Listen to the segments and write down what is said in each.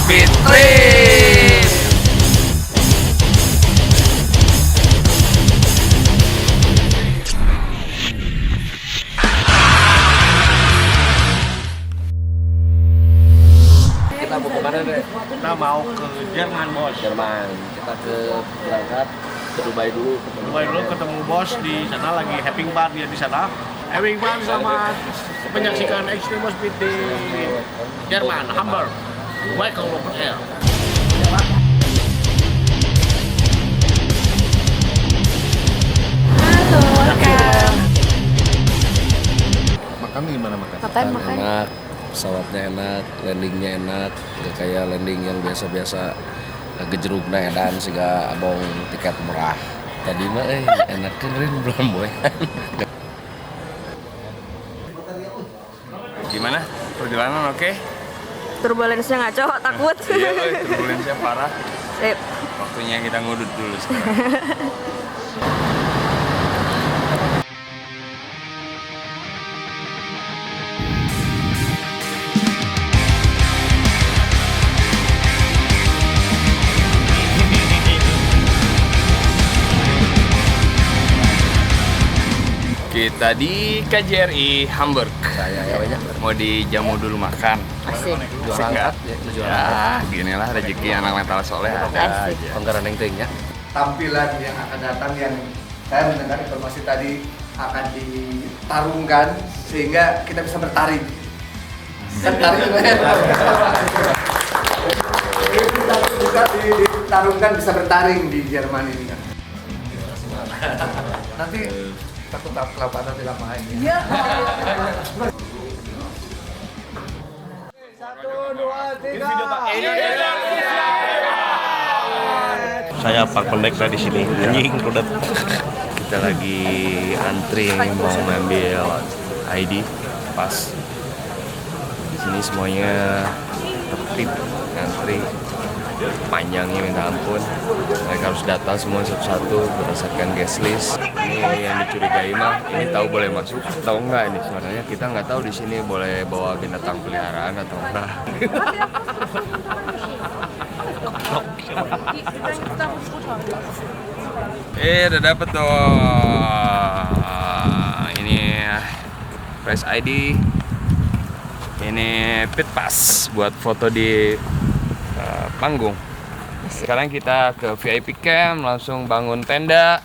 Speed Trip. Kita mau kemana deh? Kita mau ke Jerman, bos. Jerman. Kita berangkat ke Dubai dulu. Ketemu bos di sana, lagi having fun dia di sana. Having fun sama menyaksikan Extreme Speed di Jerman, Hamburg. Welcome Open Air. Makan gimana makan? Makan enak, pesawatnya enak, landingnya enak, gak kayak landing yang biasa-biasa gejerukna edan sehingga abong tiket murah. Tadi mah enak kan belum boy. Gimana? Perjalanan oke? Turbulensinya ngaco, takut. Iya, turbulensinya parah. Sip. Waktunya kita ngudut dulu sekarang. Kita di KJRI Hamburg. Saya ya banyak. Mau dijamu dulu makan. Asik. Jualan Ya, ginilah rezeki anak mental soleh ada aja. Penggaran yang tingnya. Tampilan yang akan datang yang saya mendengar informasi tadi akan ditarungkan sehingga kita bisa bertaring. Kan taring bisa ditarungkan, bisa bertaring di Jerman ini kan. Nanti takut kelapaan tidak main. Iya. 1, 2, 3. Saya Pak Pendekra di sini. Anjing rudet. Kita lagi antri mau ngambil ID pas. Di sini semuanya tertib ngantri. Panjangnya minta ampun. Mereka harus data semua satu-satu berdasarkan guest list. Ini yang dicurigai mah, ini tahu boleh masuk atau enggak ini sebenarnya kita nggak tahu di sini boleh bawa binatang peliharaan atau enggak. Udah dapet tuh. Ini Press ID. Ini pit pass buat foto di panggung. Sekarang kita ke VIP camp, langsung bangun tenda,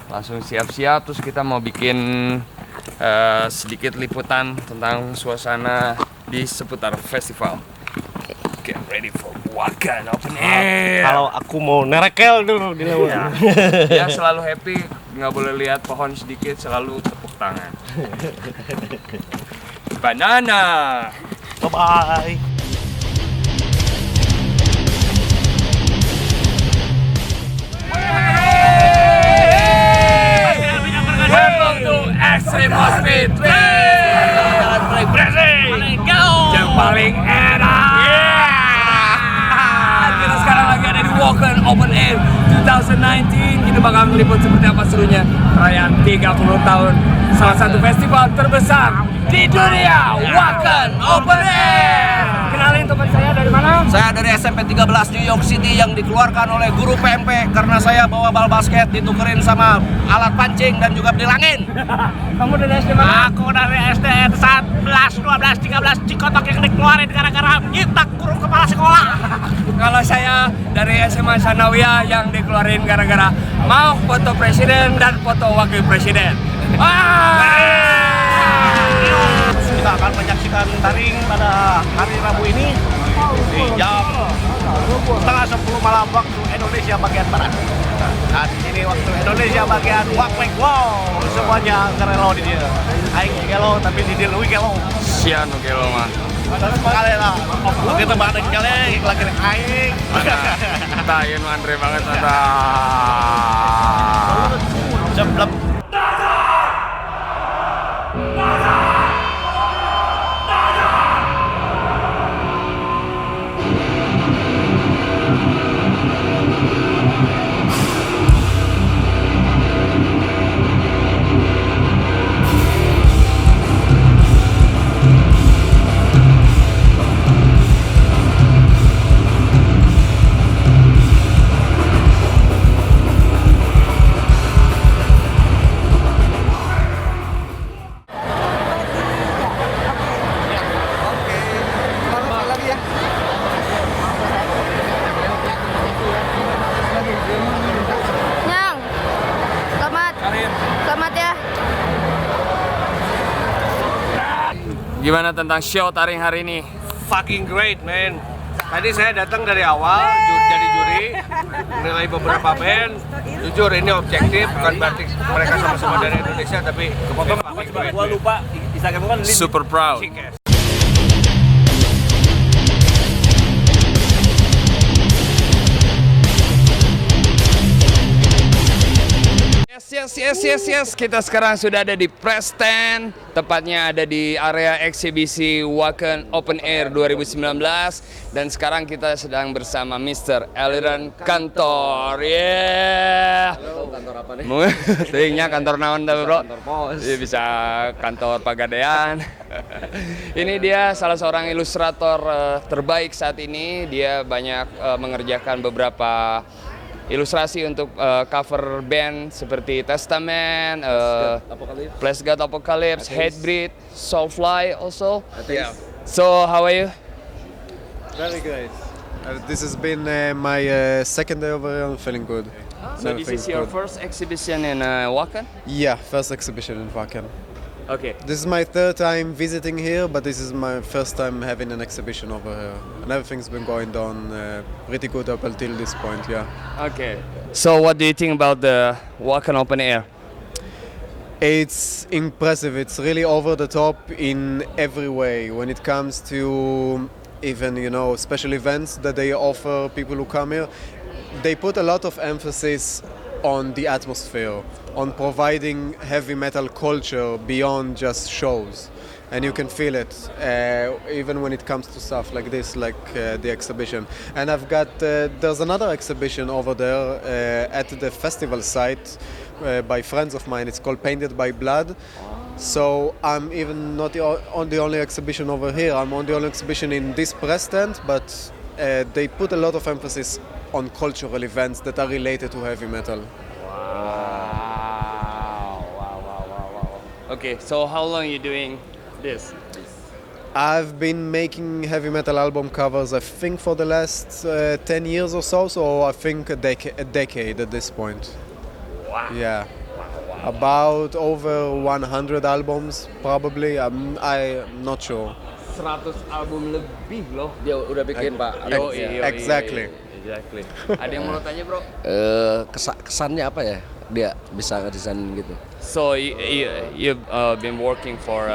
langsung siap-siap. Terus kita mau bikin sedikit liputan tentang suasana di seputar festival. Get ready for Wakan Open Air. Kalau aku mau nerekel dulu di lawan. Ya selalu happy, nggak boleh lihat pohon sedikit, selalu tepuk tangan. Banana. Bye bye. Welcome to Extreme Speed Jalan paling bersih, yang paling enak. Kita sekarang lagi ada di Wakan Open Air 2019. Kita bakal meliput seperti apa serunya perayaan 30 tahun salah satu festival terbesar di dunia, Wakan Open Air. Kenalin teman saya dari mana? Saya dari SMP 13 New York City yang dikeluarkan oleh guru PMP karena saya bawa bal basket ditukerin sama alat pancing dan juga dilangin. Kamu dari SD mana? Aku dari SD 11, 12, 13 Cikotok yang dikeluarin gara-gara nyitak guru kepala sekolah. Kalau saya dari SMA Sanawiyah yang dikeluarin gara-gara mau foto presiden dan foto wakil presiden. Kita akan menyaksikan taring pada hari Rabu ini di jam setengah 10 malam waktu Indonesia bagian barat. Dan ini waktu Indonesia bagian wakwek. Wow, semuanya ngerelo di dia. Aing gelo tapi di dia lebih gelo. Sian oke lo mah. Kali lah, kita bareng kali lagi aing. Tah ieu nu Andre banget tah. Jeblek. Gimana tentang show taring hari ini? Fucking great, man. Tadi saya datang dari awal jadi juri, menilai beberapa band. Jujur ini objektif, bukan berarti mereka sama-sama dari Indonesia, tapi gua lupa Instagram kan Super proud. Yes. Kita sekarang sudah ada di press stand. Tepatnya ada di area eksibisi Wacken Open Air 2019. Dan sekarang kita sedang bersama Mr. Eliran Kantor. Halo, kantor apa nih? Tingnya kantor naon dah bro? Kantor pos. Iya, bisa kantor Pegadaian. Ini dia salah seorang ilustrator terbaik saat ini. Dia banyak mengerjakan beberapa ilustrasi untuk cover band seperti Testament, Place God Apocalypse, Hatebreed, Soulfly also. Yeah. So how are you? Very great. This has been my second day over here. I'm feeling good. So this is your first exhibition in Wacken? Yeah, first exhibition in Wacken. Okay. This is my third time visiting here, but this is my first time having an exhibition over here. And everything's been going on pretty good up until this point, yeah. Okay. So what do you think about the Wacken Open Air? It's impressive. It's really over the top in every way when it comes to even, special events that they offer people who come here. They put a lot of emphasis on the atmosphere, on providing heavy metal culture beyond just shows. And you can feel it, even when it comes to stuff like this, like the exhibition. And I've got, there's another exhibition over there at the festival site by friends of mine. It's called Painted by Blood. So I'm even not on the only exhibition over here. I'm on the only exhibition in this press stand, but they put a lot of emphasis on cultural events that are related to heavy metal. Wow. Okay, so how long are you doing this? I've been making heavy metal album covers, I think, for the last 10 years or so I think a decade at this point. Wow. Yeah. About over 100 albums, probably. I'm not sure. 100 album lebih loh. Dia udah bikin Pak. Exactly. Exactly. Ada yang mau tanya bro? Kesannya apa ya? Dia bisa ngedesain gitu. So you've been working for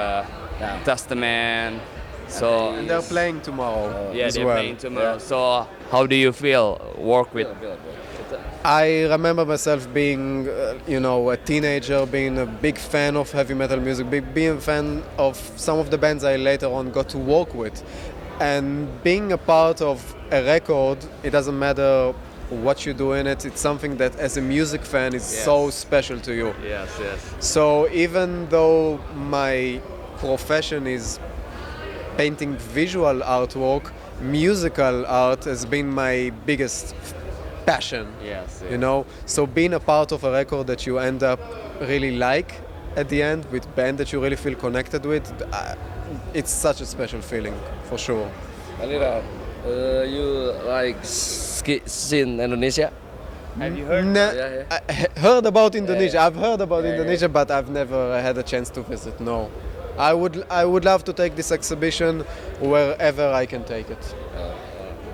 Testament. So And they're playing tomorrow yeah, as they're well. playing tomorrow. So how do you feel work with? I remember myself being, a teenager, being a big fan of heavy metal music, being a fan of some of the bands I later on got to work with. And being a part of a record, it doesn't matter what you do in it, it's something that as a music fan is so special to you. Yes. So even though my profession is painting visual artwork, musical art has been my biggest passion. Yes. So being a part of a record that you end up really like at the end with band that you really feel connected with, it's such a special feeling for sure. Eliran, you like ski scene Indonesia? Have you heard? I heard about Indonesia. Yeah. I've heard about Indonesia, but I've never had a chance to visit. No, I would love to take this exhibition wherever I can take it.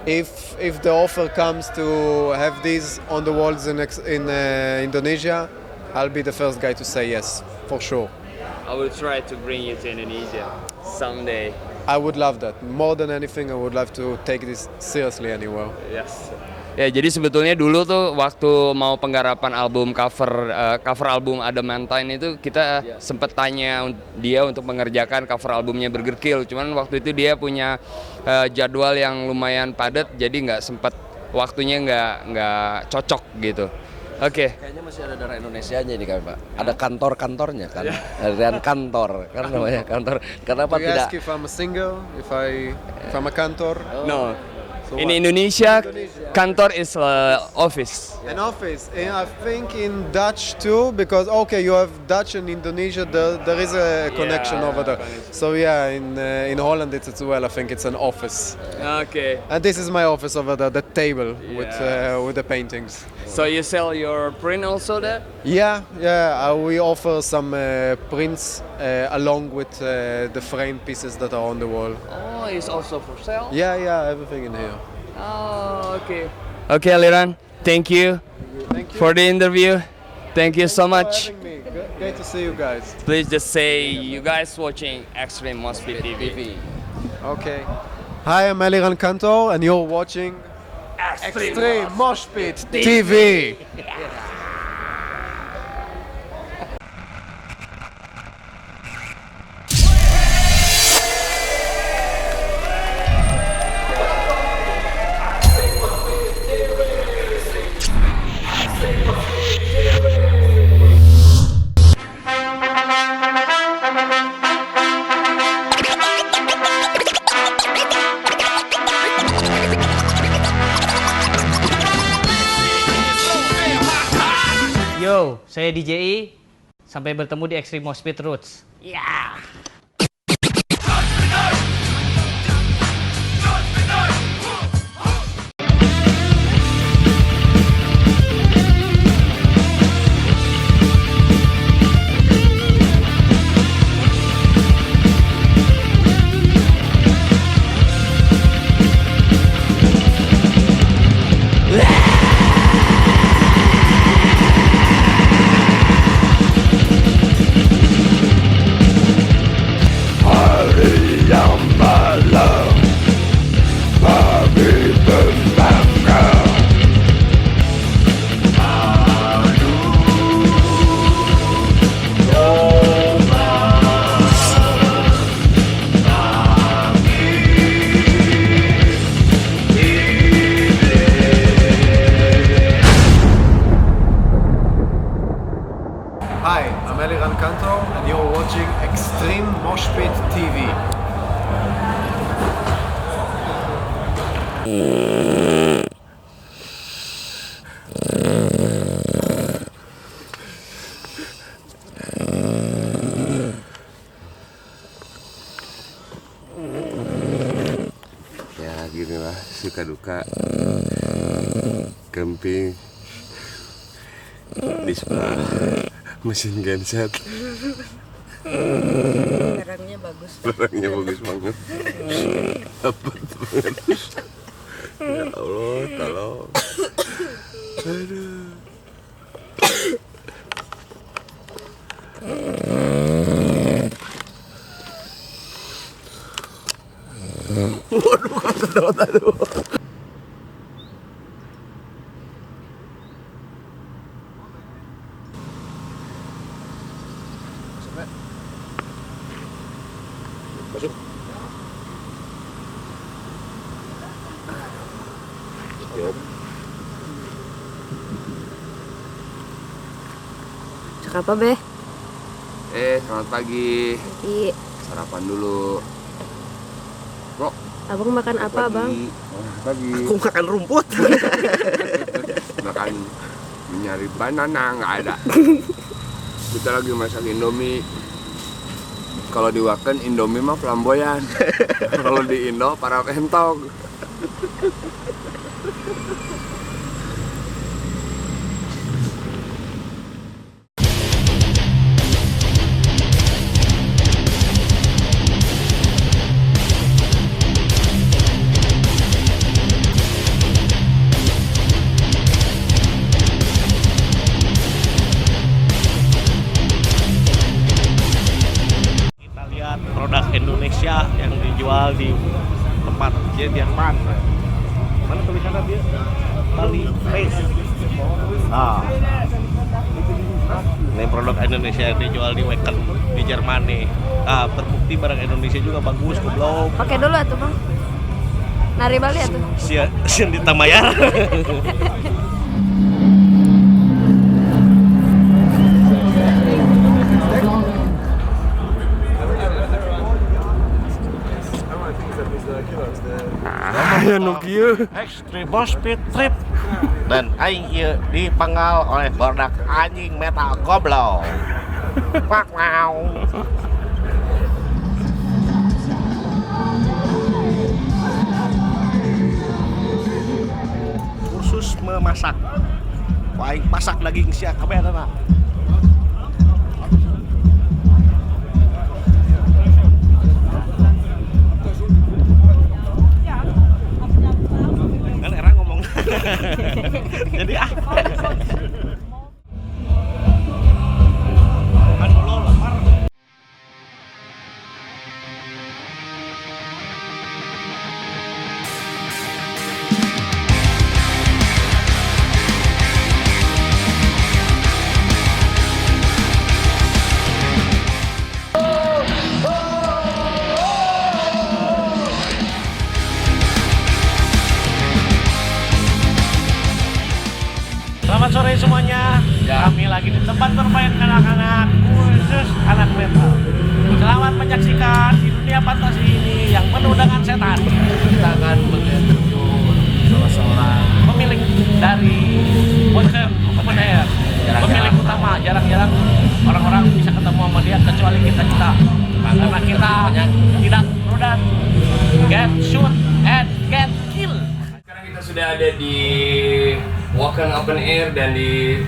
If the offer comes to have these on the walls in Indonesia, I'll be the first guy to say yes, for sure. I will try to bring you to Indonesia someday. I would love that. More than anything, I would love to take this seriously anywhere. Yes. Ya, jadi sebetulnya dulu tuh waktu mau penggarapan album cover album Adamantine itu kita sempet tanya dia untuk mengerjakan cover albumnya Burger Kill. Cuman waktu itu dia punya jadwal yang lumayan padat, jadi nggak sempet, waktunya nggak cocok gitu. Oke. Kayaknya masih ada darah Indonesianya ini kan Pak. Ada kantor-kantornya kan. Harian kantor kan namanya kantor. Kenapa Do you tidak? ask if I'm a singer, if I'm a cantor? No. So In what? Indonesia, kantor is office. An office. And I think in Dutch too, because okay, you have Dutch and Indonesia. There is a connection over there. So yeah, in Holland it's as well. I think it's an office. Okay. And this is my office over there, the table with the paintings. So you sell your print also there? Yeah, we offer some prints along with the frame pieces that are on the wall. Oh, it's also for sale? Yeah, everything in here. Oh, okay. Okay, Liran, thank you for the interview. Thank you so much. For having me. Great to see you guys. Please just say you guys watching Extreme Moshpit TV. Okay. Hi, I'm Eliran Kantor, and you're watching Extreme Mosh Pit TV. Yo, saya DJI. Sampai bertemu di Extreme Moshpit Roots. Hi, I'm Eliran Kantor, and you're watching Extreme Mosh Pit TV. Ya gini lah, suka duka camping di sebelah mesin genset. Barangnya bagus. Barangnya bagus banget. Dapat banget. Ya Allah, tolong. Aduh. Waduh, kata-kata. Cek apa, Be? Selamat pagi. Iya. Sarapan dulu. Bro, Abang makan apa, Bang? pagi. Aku makan rumput. Makan nyari banana nggak ada. Kita lagi masak Indomie. Kalau di Waken Indomie mah flamboyan. Kalau di Indo para pentog. Kita lihat produk Indonesia yang dijual di tempat Jerman. Mana tulisannya dia? Bali Face. Nah, ini produk Indonesia yang dijual di Wacken di Jerman nih. Ah, terbukti barang Indonesia juga bagus, goblok. Pakai dulu atuh, Bang. Nari Bali atuh. Sian ditamayar. Extreme Mosh Pit Trip. Dan aing ieu dipenggal oleh badak anjing metal goblok. Pak mau. Khusus memasak. Aing masak daging sia kabehana. Kan era ngomong. Jadi Selamat sore semuanya. Kami lagi di tempat bermain anak-anak, khusus anak metal. Selamat menyaksikan di dunia fantasi ini yang penuh dengan setan. Kita akan menginterview salah seorang Pemilik dari Wacken Open Air, pemilik utama. Jarang-jarang orang-orang bisa ketemu sama dia kecuali kita. Karena kita tidak prudent, get shoot and get kill. Sekarang kita sudah ada di Wacken Open Air dan di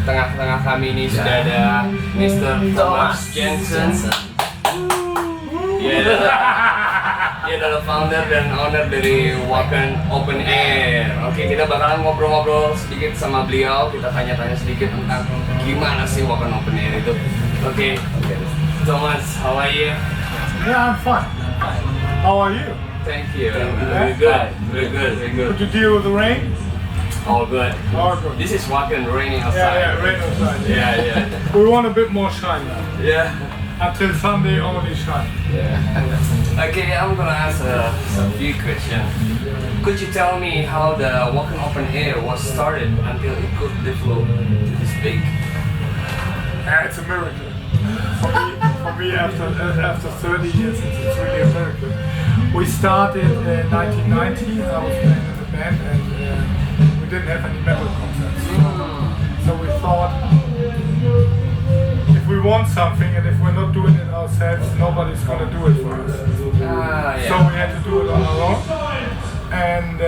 tengah-tengah kami ini sudah ada Mr. Thomas Jensen. Dia adalah founder dan owner dari Wacken Open Air. Oke, kita bakalan ngobrol-ngobrol sedikit sama beliau. Kita tanya-tanya sedikit tentang gimana sih Wacken Open Air itu. Oke. Thomas, how are you? Yeah, I'm fine. How are you? Thank you. Very good. Very good. Very good. Could you deal with the rain? All good. All good. This is Wacken raining outside. Yeah, rain outside. Yeah. We want a bit more shine now. Yeah. Until Sunday, only shine. Okay, I'm gonna ask a few questions. Could you tell me how the Wacken Open Air was started until it could develop to this big? It's a miracle. For me, after 30 years, it's really a miracle. We started in 1990. I was playing in the band, and we didn't have any metal concerts. So we thought, if we want something and if we're not doing it ourselves, nobody's gonna do it for us. So we had to do it on our own. And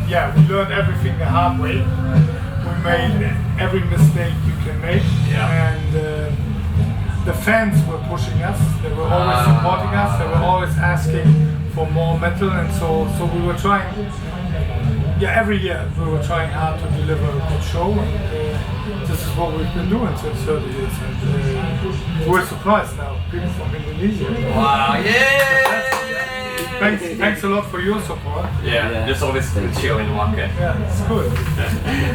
we learned everything the hard way. We made every mistake you can make. And the fans were pushing us. They were always supporting us. They were always asking for more metal, and so we were trying. Every year we were trying hard to deliver a good show, and this is what we've been doing since 30 years. And we're surprised now, people from Indonesia. Wow! Yeah! Thanks a lot for your support. Yeah, there's always a good show in Wacken. Yeah, it's good.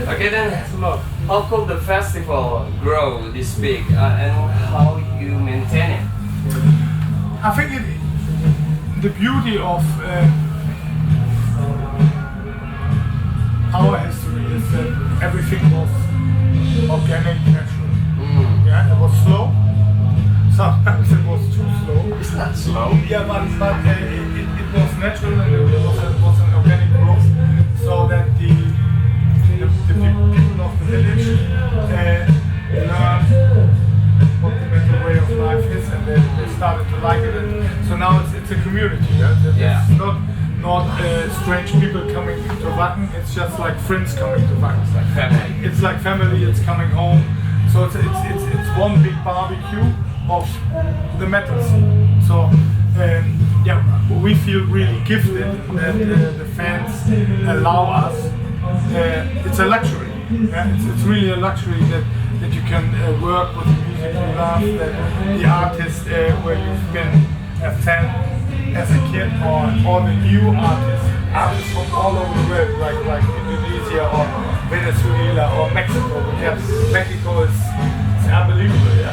Okay then, Thanks a lot. how could the festival grow this big and how you maintain it? I think the beauty of our history is that everything was organic, natural. Yeah, it was slow. Sometimes it was too slow. It's not slow. Yeah, but it was natural, and it was an organic growth, so that the people of the village learned what the mental way of life is, and they started to like it. And so now it's a community. It's not strange people coming to Wacken. It's just like friends coming to Wacken. It's like family. It's like family. It's coming home. So it's one big barbecue of the metal scene. So we feel really gifted that the fans allow us. It's a luxury. It's really a luxury that you can work with the music you love, that the artist where you've been a fan as a kid, or the new artists from all over the world, like Indonesia or Venezuela or Mexico. Mexico is unbelievable.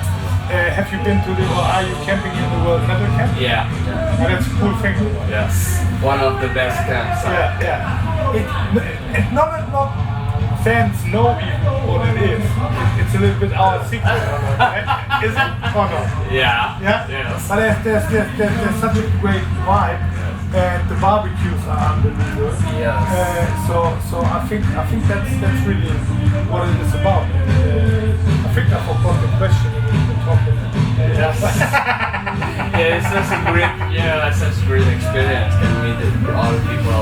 Have you been to or are you camping in the World Metal Camp? Yeah. And that's a cool thing. Yes. One of the best camps. It's not fans know even what it is. It's a little bit our secret, is it or not? Yeah. Yeah. Yes. But there's such a great vibe, and the barbecues are unbelievable. Yes. So I think that's really what it is about. I think I forgot the question when we were talking. Yes. Yeah, it's such a great experience. And meet all the people,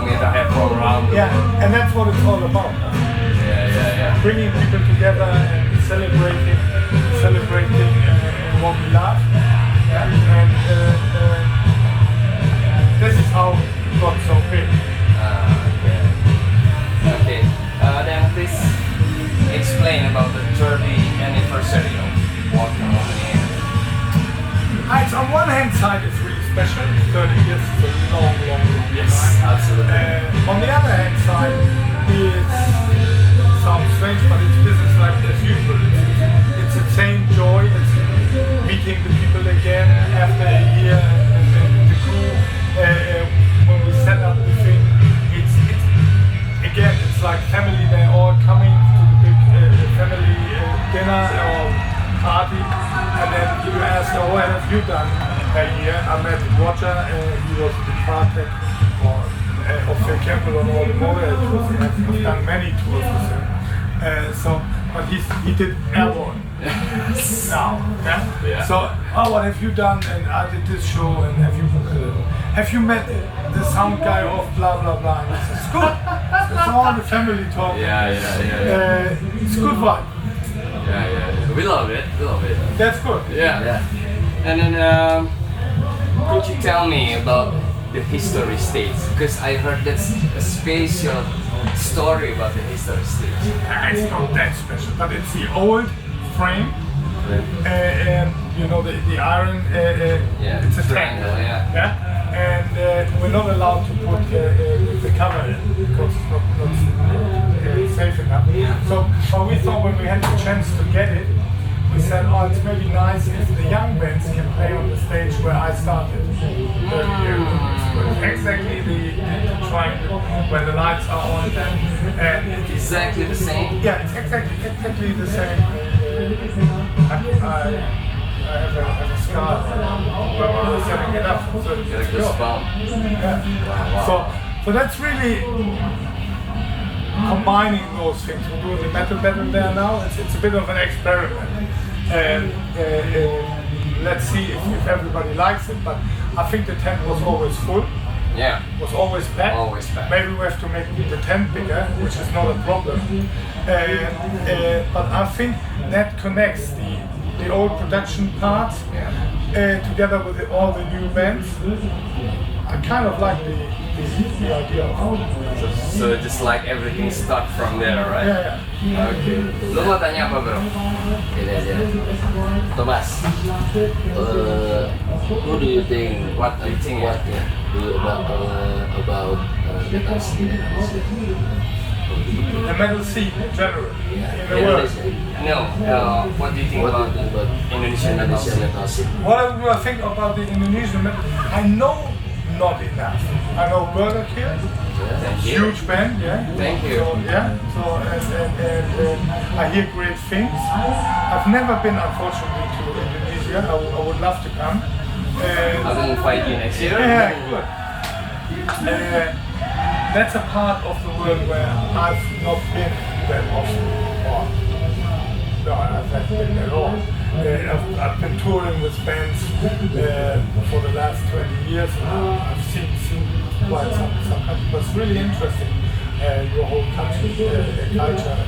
meet the people around. Yeah, and that's what it's all about. Yeah. Bringing people together and celebrating what we love. Yeah? And this is how it got so big. Okay. Then please explain about the 30th anniversary of Walking Open. It's on one hand side it's really special. 30 years is a long Yes, time. absolutely. On the other hand side, it sounds strange, but it's business like as usual. It's the same joy. It's meeting the people again after a year, and the crew. When we set up the thing, it's again, it's like family. They're all coming to the big family dinner or party, and then you ask, "Oh, what have you done a year?" I met Roger. He was the Bartek of Phil Campbell on all the mobile tours. I've done many tours with him. But he did Airborne now. Yeah? So, what have you done? And I did this show. And have you met the sound guy of blah blah blah? And it's good. It's all the family talk. Yeah. It's good vibe. Yeah. We love it. That's good. Yeah. And then, could you tell me about the history stage? Because I heard that's a special story about the history stage. It's not that special, but it's the old frame. You know the iron. It's a tank. triangle, yeah. And we're not allowed to put the cover in because it's not safe enough. So, but we thought when we had the chance to get it, we said, oh, it's maybe nice if the young bands can play on the stage where I started 30 years ago. Exactly the triangle where the lights are on and it's Exactly the same? yeah, it's exactly the same. I have a scar where I was setting it up. So Get a good spot. yeah. So that's really combining those things. We're doing the metal battle there now. It's a bit of an experiment. And let's see if everybody likes it. But I think the tent was always full. Yeah. Was always packed. Always packed. Maybe we have to make the tent bigger, which is not a problem. But I think that connects the old production parts together with all the new bands. I kind of like the idea of it. So just like everything start from there, right? Yeah. Okay. Lu mau tanya apa, bro? Ini aja. Thomas, who do you think? What do you think? What do you about metal scene? The metal scene in general in the world. No. What do you think about Indonesian metal scene? What do I think about the Indonesian metal? I know not enough. I know Burger Kill, Thank you. huge band, yeah. Thank you. So, yeah. So and I hear great things. I've never been, unfortunately, to Indonesia. I would love to come. I will invite you next year. Yeah, good. That's a part of the world where I've not been that often. No, I've not been at all. I've been touring with bands for the last 20 years. I've seen quite some countries, but it's really interesting. Your whole country, culture.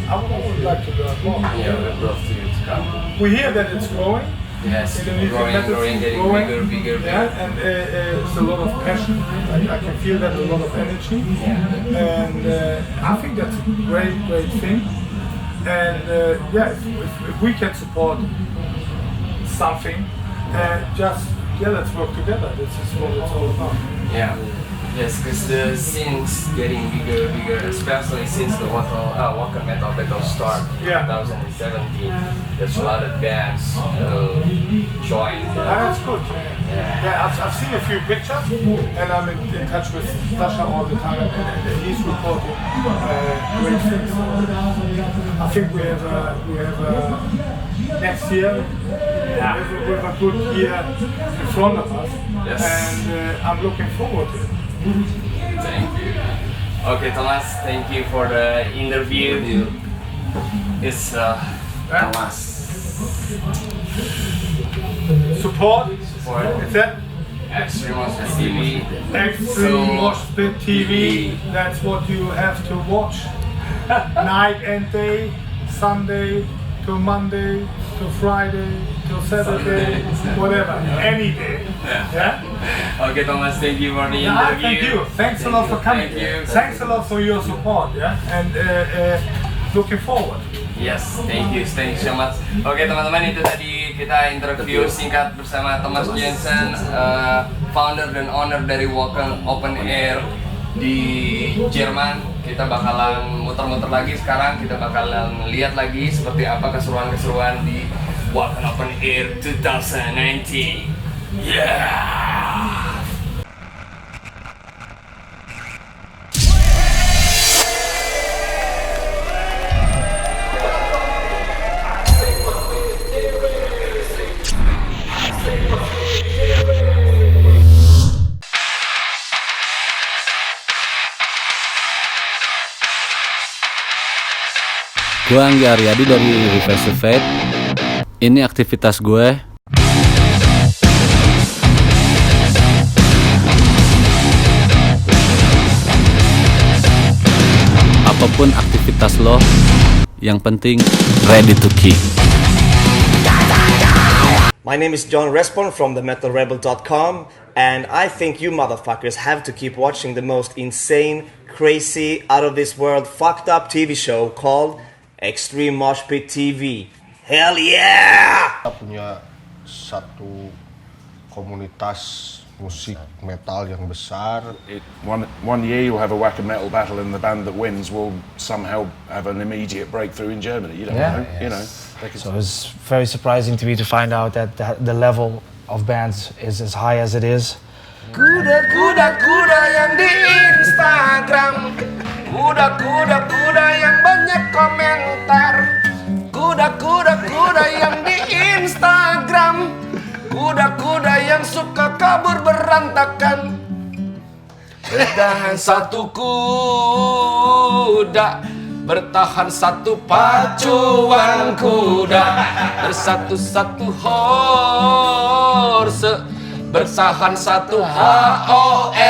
I would like to learn more. Yeah, we'd love for you to come. We hear that it's growing. Yes, Indonesian metal growing, scene getting bigger. Yeah, and there's a lot of passion. I can feel that, a lot of energy. And I think that's a great thing. And if we can support something, let's work together. This is what it's all about. Yeah. Yes, because the scene's getting bigger, especially since the Walker Metal Battle start in 2017. There's a lot of bands joined. That's good. Yeah, I've seen a few pictures, and I'm in touch with Sasha all the time, and he's reporting great things. I think we have next year we have a good year in front of us, and I'm looking forward to it. Thank you. Okay, Thomas, thank you for the interview. It's Thomas. Support. Is that Extreme Moshpit TV. Extreme Moshpit TV? That's what you have to watch. Night and day, Sunday to Monday to Friday to Saturday, whatever, any day. Yeah? Okay, Thomas, thank you for the interview. Yeah, thank you. Thanks a lot for coming. Thank you. Thanks a lot for your support. Yeah, and looking forward. Yes, thank you so much. Oke teman-teman, itu tadi kita interview singkat bersama Thomas Jensen, founder dan owner dari Wacken Open Air di Jerman. Kita bakalan muter-muter lagi sekarang, kita bakalan lihat lagi seperti apa keseruan-keseruan di Wacken Open Air 2019. Yeah! Gue Anggi Aryadi dari Reverse Fate. Ini aktivitas gue. Apapun aktivitas lo, yang penting ready to kick. My name is John Respon from themetalrebel.com, and I think you motherfuckers have to keep watching the most insane, crazy, out of this world, fucked up TV show called Extreme Moshpit TV. Hell yeah! Kita punya satu komunitas musik metal yang besar. One year you'll have a Wacken metal battle, and the band that wins will somehow have an immediate breakthrough in Germany. You don't know, you know. So it's very surprising to me to find out that the level of bands is as high as it is. Kuda yang di Instagram, kuda yang banyak komentar, kuda yang di Instagram, kuda yang suka kabur berantakan. Bertahan satu kuda, bertahan satu pacuan kuda, bersatu-satu horse, bertahan satu HORSE.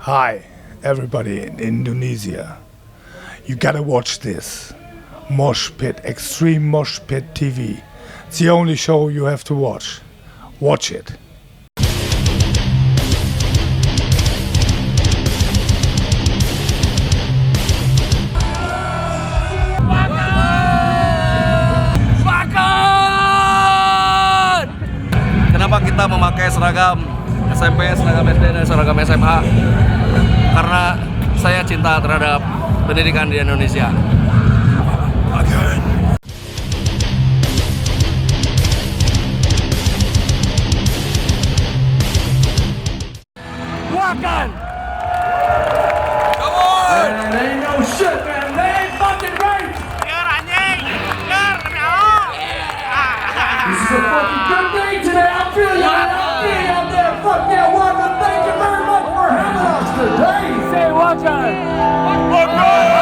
Hi, everybody in Indonesia. You gotta watch this. Moshpit, Extreme Moshpit TV. It's the only show you have to watch. Watch it. Kenapa kita memakai seragam SMP, seragam SD, dan seragam SMA? Karena saya cinta terhadap pendidikan di Indonesia. Wacken! Come on! Man, ain't no shit, man. They ain't fucking right! This is a fucking good day today. I feel you, man. I feel you out there. Fuck yeah, Wacken. Thank you very much for having us today. Say Wacken! Wacken!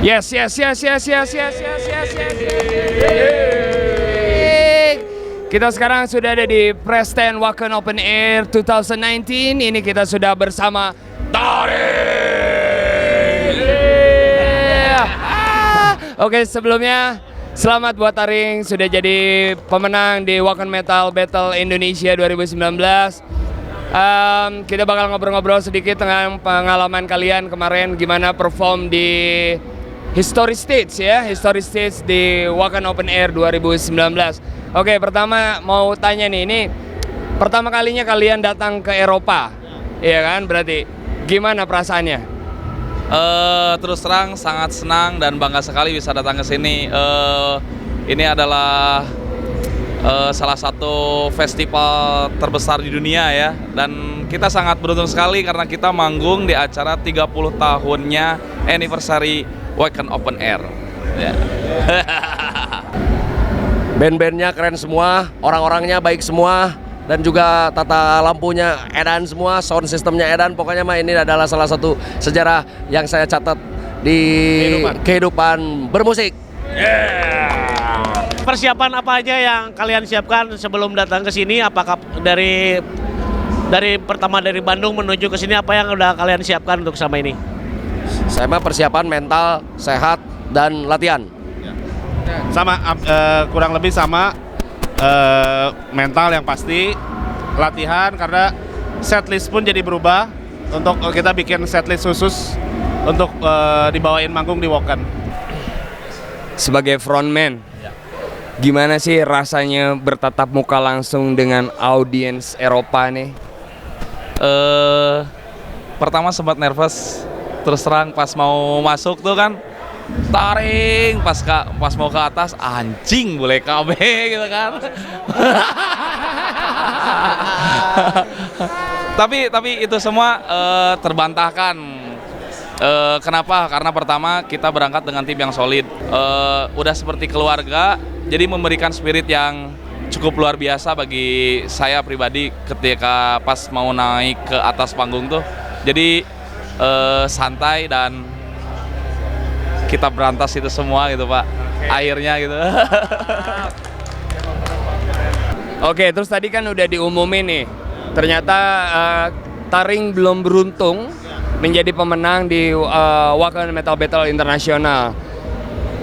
Yes. Kita sekarang sudah ada di Press 10 Wacken Open Air 2019. Ini kita sudah bersama Taring. Oke, sebelumnya selamat buat Taring sudah jadi pemenang di Wacken Metal Battle Indonesia 2019. Kita bakal ngobrol-ngobrol sedikit dengan pengalaman kalian kemarin gimana perform di History Stage di Wacken Open Air 2019. Oke, pertama mau tanya nih, ini pertama kalinya kalian datang ke Eropa, iya kan? Berarti gimana perasaannya? Terus terang sangat senang dan bangga sekali bisa datang ke sini. Ini adalah salah satu festival terbesar di dunia ya, dan kita sangat beruntung sekali karena kita manggung di acara 30 tahunnya anniversary Wacken Open Air. Ya. Band-bandnya keren semua, orang-orangnya baik semua, dan juga tata lampunya edan semua, sound systemnya edan. Pokoknya mah ini adalah salah satu sejarah yang saya catat di kehidupan bermusik. Persiapan apa aja yang kalian siapkan sebelum datang ke sini? Apakah dari pertama dari Bandung menuju ke sini, apa yang udah kalian siapkan untuk sama ini? Saya mah persiapan mental, sehat, dan latihan. Sama, kurang lebih sama, mental yang pasti, latihan, karena setlist pun jadi berubah. Untuk kita bikin setlist khusus untuk dibawain manggung di Wacken. Sebagai frontman, gimana sih rasanya bertatap muka langsung dengan audiens Eropa nih? Pertama sempat nervous, terus terang pas mau masuk tuh kan Taring, pas mau ke atas anjing boleh KB gitu kan. tapi itu semua terbantahkan. Kenapa? Karena pertama kita berangkat dengan tim yang solid, udah seperti keluarga, jadi memberikan spirit yang cukup luar biasa bagi saya pribadi ketika pas mau naik ke atas panggung tuh. Jadi santai dan kita berantas itu semua gitu Pak, akhirnya gitu. Oke, terus tadi kan udah diumumin nih, ternyata Taring belum beruntung menjadi pemenang di Wacken Metal Battle Internasional.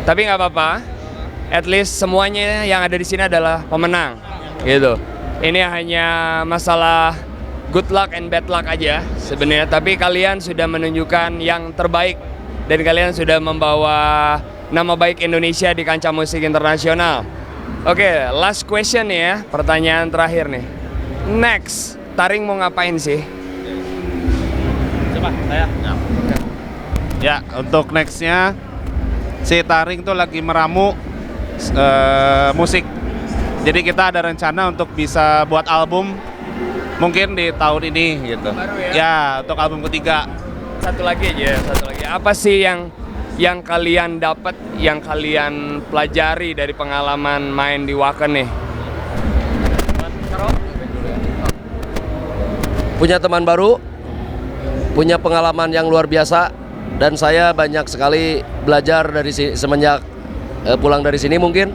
Tapi nggak apa-apa, at least semuanya yang ada di sini adalah pemenang, gitu. Ini hanya masalah good luck and bad luck aja sebenarnya. Tapi kalian sudah menunjukkan yang terbaik dan kalian sudah membawa nama baik Indonesia di kancah musik internasional. Oke, last question nih ya, pertanyaan terakhir nih. Next, Taring mau ngapain sih? Coba saya. Ya, untuk nextnya si Taring tuh lagi meramu musik. Jadi kita ada rencana untuk bisa buat album mungkin di tahun ini gitu. Baru ya? Ya, untuk album ketiga. Satu lagi. Apa sih yang kalian dapat, yang kalian pelajari dari pengalaman main di Wacken nih? Punya teman baru, punya pengalaman yang luar biasa, dan saya banyak sekali belajar dari semenjak pulang dari sini, mungkin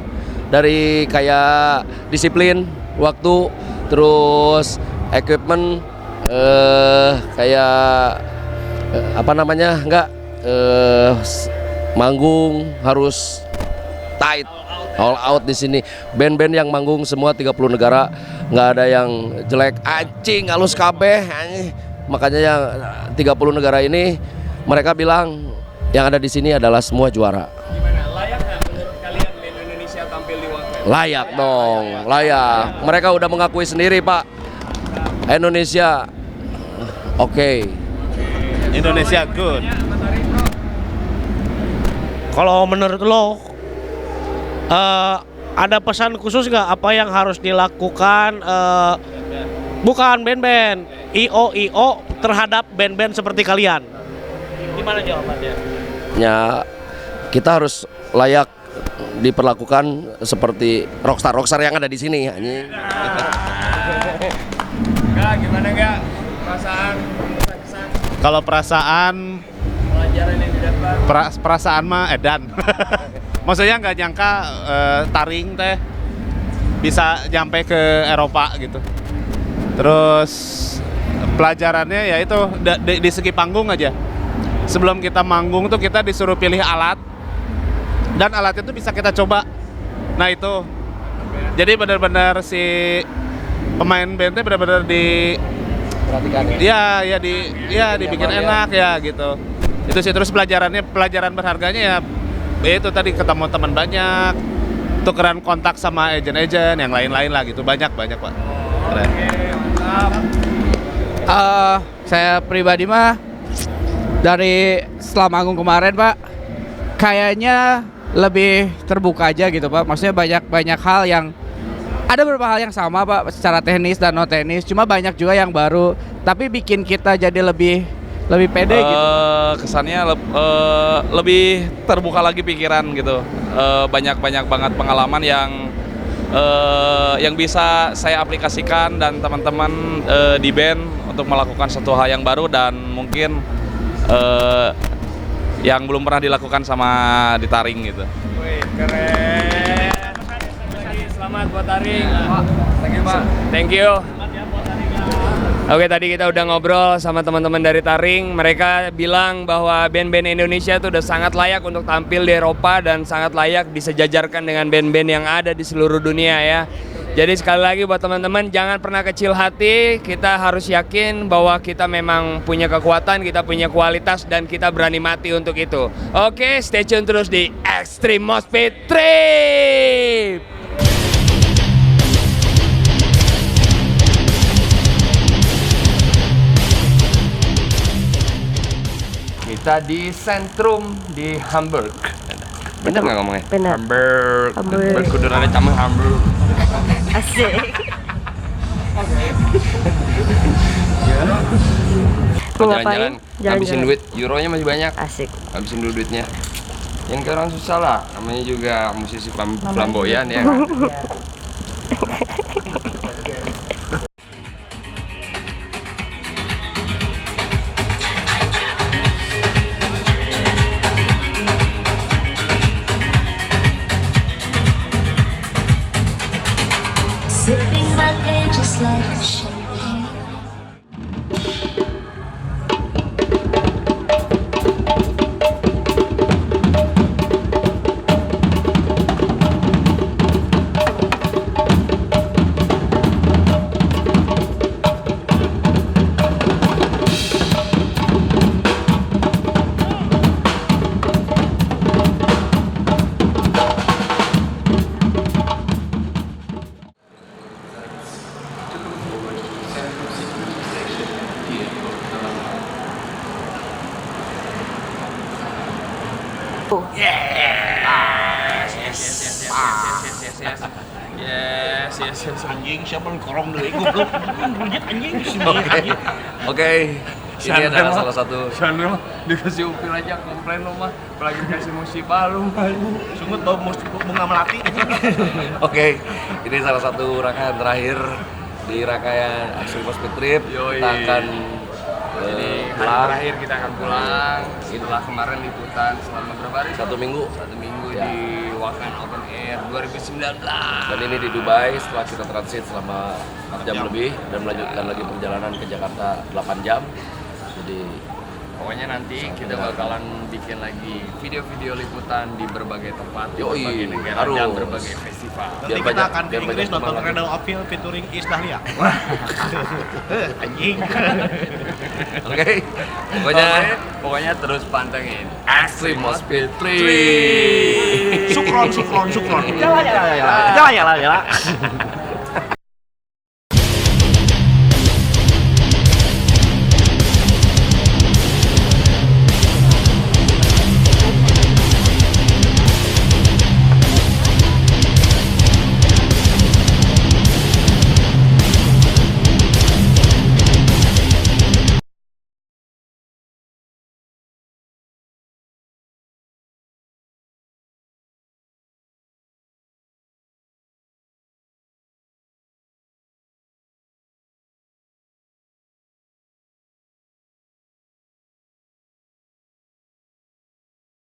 dari kayak disiplin, waktu, terus equipment, kayak manggung harus tight, all out di sini. Band-band yang manggung semua 30 negara, nggak ada yang jelek, anjing halus kabeh. Makanya yang 30 negara ini mereka bilang yang ada di sini adalah semua juara. Gimana? Layak nggak menurut kalian band Indonesia tampil di Wacken? Layak dong, layak. Mereka udah mengakui sendiri, Pak. Indonesia, oke. Indonesia good. Kalau menurut lo, ada pesan khusus nggak apa yang harus dilakukan, bukan band-band, IO terhadap band-band seperti kalian? Gimana jawabannya? Ya, kita harus layak diperlakukan seperti rockstar yang ada di sini. Gimana perasaan? Kalau perasaan, pelajaran yang didapat perasaan mah edan. Maksudnya nggak nyangka taring teh bisa nyampe ke Eropa gitu. Terus pelajarannya ya itu di segi panggung aja. Sebelum kita manggung tuh kita disuruh pilih alat, dan alatnya tuh bisa kita coba. Nah itu, jadi benar-benar si pemain bandnya benar-benar Perhatikan ya dibikin enak ya gitu. Itu sih. Terus pelajaran berharganya ya itu tadi ketemu teman banyak, tukeran kontak sama agen-agen yang lain-lain lah gitu, banyak Pak. Keren. Saya pribadi mah dari setelah manggung kemarin Pak, kayaknya lebih terbuka aja gitu Pak. Maksudnya banyak hal yang ada beberapa hal yang sama Pak secara teknis dan non teknis, cuma banyak juga yang baru tapi bikin kita jadi lebih pede gitu. Kesannya lebih terbuka lagi pikiran gitu. Banyak banget pengalaman yang bisa saya aplikasikan dan teman-teman di band untuk melakukan satu hal yang baru dan mungkin yang belum pernah dilakukan sama di Taring gitu. Wih, keren. Selamat buat Taring. Thank you, Pak. Thank you. Oke, tadi kita udah ngobrol sama teman-teman dari Taring. Mereka bilang bahwa band-band Indonesia itu udah sangat layak untuk tampil di Eropa dan sangat layak disejajarkan dengan band-band yang ada di seluruh dunia ya. Jadi sekali lagi buat teman-teman, jangan pernah kecil hati. Kita harus yakin bahwa kita memang punya kekuatan, kita punya kualitas, dan kita berani mati untuk itu. Oke, stay tune terus di Extreme Mosh Pit Trip. Kita di Sentrum di Hamburg. Bener nggak ngomongnya? Bener. Hamburg. Hamburg. Kudu ada campur Hamburg. Asik. Mau jalan-jalan, habisin duit, euronya masih banyak. Asik. Habisin dulu duitnya. Yang kayak orang susah lah, namanya juga musisi flamboyan ya kan. Sipping my pages like champagne. Yes. Anjing siapa yang korong dulu? Goblok. Anjing. Oke. Ini adalah salah satu. Chandra dikasih upil aja komplain lo mah, apalagi dikasih musibah lu. Sungut bau bunga melati. Oke, ini salah satu rangkaian terakhir di rangkaian Extreme Mosh Pit Trip. Kita akan Jadi hari terakhir kita akan pulang. Setelah kemarin liputan selama berapa hari? Satu minggu ya. Di Wakan Open Air 2019. Dan ini di Dubai setelah kita transit selama 4 jam lebih dan melanjutkan lagi perjalanan ke Jakarta 8 jam. Jadi pokoknya nanti kita bakalan bikin lagi video-video liputan di berbagai tempat, di berbagai negara dan berbagai festival. Nanti kita akan ke Inggris nonton Red Appeal featuring Iis Dahlia. Anjing. Oke. Pokoknya terus pantengin Extreme Mosh Pit Trip. Sukron. Jalan.